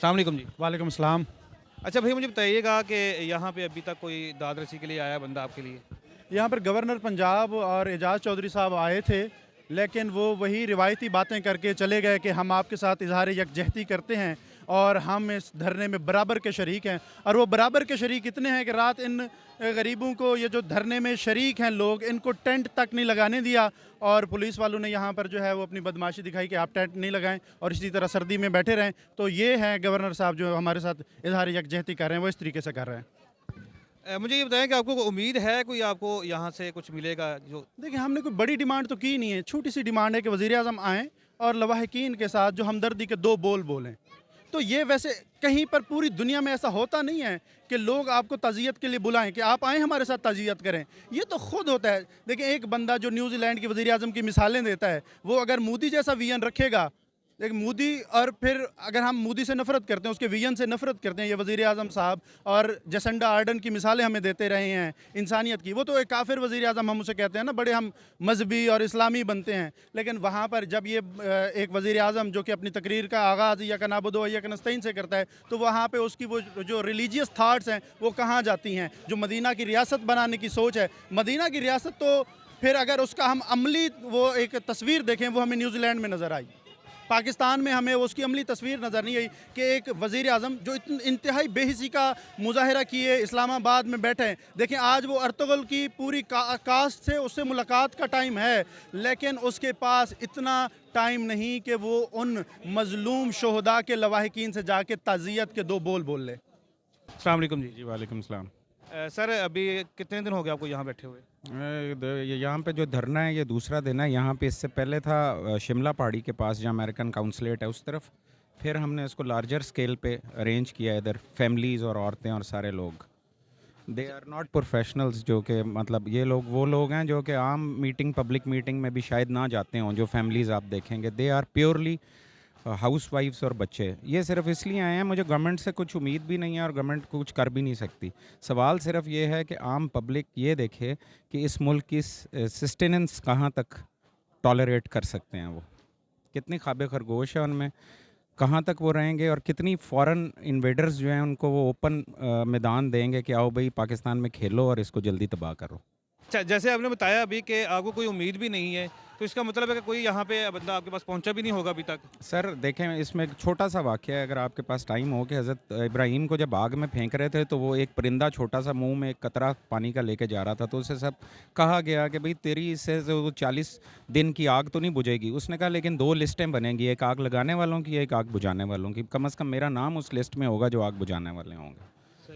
अस्सलाम वालेकुम जी। वालेकुम अस्सलाम। अच्छा भाई मुझे बताइएगा कि यहाँ पे अभी तक कोई दाद रसी के लिए आया बंदा आपके लिए? यहाँ पर गवर्नर पंजाब और एजाज चौधरी साहब आए थे, लेकिन वो वही रिवायती बातें करके चले गए कि हम आपके साथ इजहार यकजहती करते हैं और हम इस धरने में बराबर के शरीक हैं। और वो बराबर के शरीक इतने हैं कि रात इन गरीबों को, ये जो धरने में शरीक हैं लोग, इनको टेंट तक नहीं लगाने दिया और पुलिस वालों ने यहाँ पर जो है वो अपनी बदमाशी दिखाई कि आप टेंट नहीं लगाएं और इसी तरह सर्दी में बैठे रहें। तो ये हैं गवर्नर साहब जो हमारे साथ इजहार यकजहती कर रहे हैं, वो इस तरीके से कर रहे हैं। मुझे ये बताएं कि आपको कोई उम्मीद है कोई आपको यहाँ से कुछ मिलेगा जो? देखिए, हमने कोई बड़ी डिमांड तो की नहीं है, छोटी सी डिमांड है कि वज़ीर आज़म आएँ और लवाहिकीन के साथ जो हमदर्दी के 2 बोल बोलें। तो ये वैसे कहीं पर पूरी दुनिया में ऐसा होता नहीं है कि लोग आपको ताज़ियत के लिए बुलाएं कि आप आएँ हमारे साथ ताज़ियत करें। ये तो खुद होता है। देखिए, एक बंदा जो न्यूज़ीलैंड के वज़ीर आज़म की मिसालें देता है, वो अगर मोदी जैसा विजन रखेगा, लेकिन मोदी, और फिर अगर हम मोदी से नफ़रत करते हैं, उसके विजन से नफ़रत करते हैं, ये वज़ीर आज़म साहब और जसंडा आर्डन की मिसालें हमें देते रहे हैं इंसानियत की, वो तो एक काफिर वज़ीर आज़म हम उसे कहते हैं ना, बड़े हम मजहबी और इस्लामी बनते हैं। लेकिन वहाँ पर जब ये एक वज़ीर आज़म जो कि अपनी तकरीर का आगाज़ या का नाबुदो व इय्याका नस्तईन से करता है, तो वहाँ पर उसकी वो जो रिलीजियस थाट्स हैं वो कहाँ जाती हैं? जो मदीना की रियासत बनाने की सोच है, मदीना की रियासत, तो फिर अगर उसका हम अमली वो एक तस्वीर देखें, वो हमें न्यूजीलैंड में नज़र आई। पाकिस्तान में हमें उसकी अमली तस्वीर नज़र नहीं आई कि एक वज़ीर आज़म जो इंतहाई बेहिसी का मुजाहरा किए इस्लामाबाद में बैठे हैं। देखें, आज वो अर्तुगरुल की पूरी कास्ट से उससे मुलाकात का टाइम है, लेकिन उसके पास इतना टाइम नहीं कि वो उन मज़लूम शोहदा के लवाहिकीन से जाके ताज़ियत के 2 बोल बोल ले। अस्सलाम वालेकुम जी। जी वालेकुम सलाम। सर अभी कितने दिन हो गए आपको यहाँ बैठे हुए? यहाँ पे जो धरना है ये दूसरा दिन है। यहाँ पे इससे पहले था शिमला पहाड़ी के पास जहाँ अमेरिकन काउंसलेट है उस तरफ। फिर हमने इसको लार्जर स्केल पे अरेंज किया, इधर फैमिलीज़ और औरतें और सारे लोग। दे आर नॉट प्रोफेशनल्स, जो कि मतलब ये लोग वो लोग हैं जो कि आम मीटिंग, पब्लिक मीटिंग में भी शायद ना जाते हों। जो फैमिलीज़ आप देखेंगे दे आर प्योरली हाउस वाइफ्स और बच्चे। ये सिर्फ इसलिए आए हैं, मुझे गवर्नमेंट से कुछ उम्मीद भी नहीं है और गवर्नमेंट कुछ कर भी नहीं सकती। सवाल सिर्फ ये है कि आम पब्लिक ये देखे कि इस मुल्क की सस्टेनेंस कहाँ तक टॉलरेट कर सकते हैं, वो कितनी ख्वाब खरगोश है उनमें, कहाँ तक वो रहेंगे और कितनी फॉरेन इन्वेडर्स जो हैं उनको वो ओपन मैदान देंगे कि आओ भाई पाकिस्तान में खेलो और इसको जल्दी तबाह करो। अच्छा, जैसे आपने बताया अभी कि आपको कोई उम्मीद भी नहीं है, तो इसका मतलब है कि कोई यहाँ पे बंदा आपके पास पहुँचा भी नहीं होगा अभी तक? सर देखें, इसमें एक छोटा सा वाक़या है, अगर आपके पास टाइम हो, कि हज़रत इब्राहीम को जब आग में फेंक रहे थे तो वो एक परिंदा छोटा सा मुंह में एक कतरा पानी का लेके जा रहा था, तो उसे सब कहा गया कि भाई तेरी इससे जो 40 दिन की आग तो नहीं बुझेगी। उसने कहा लेकिन 2 लिस्टें बनेंगी, एक आग लगाने वालों की, एक आग बुझाने वालों की। कम अज़ कम मेरा नाम उस लिस्ट में होगा जो आग बुझाने वाले होंगे।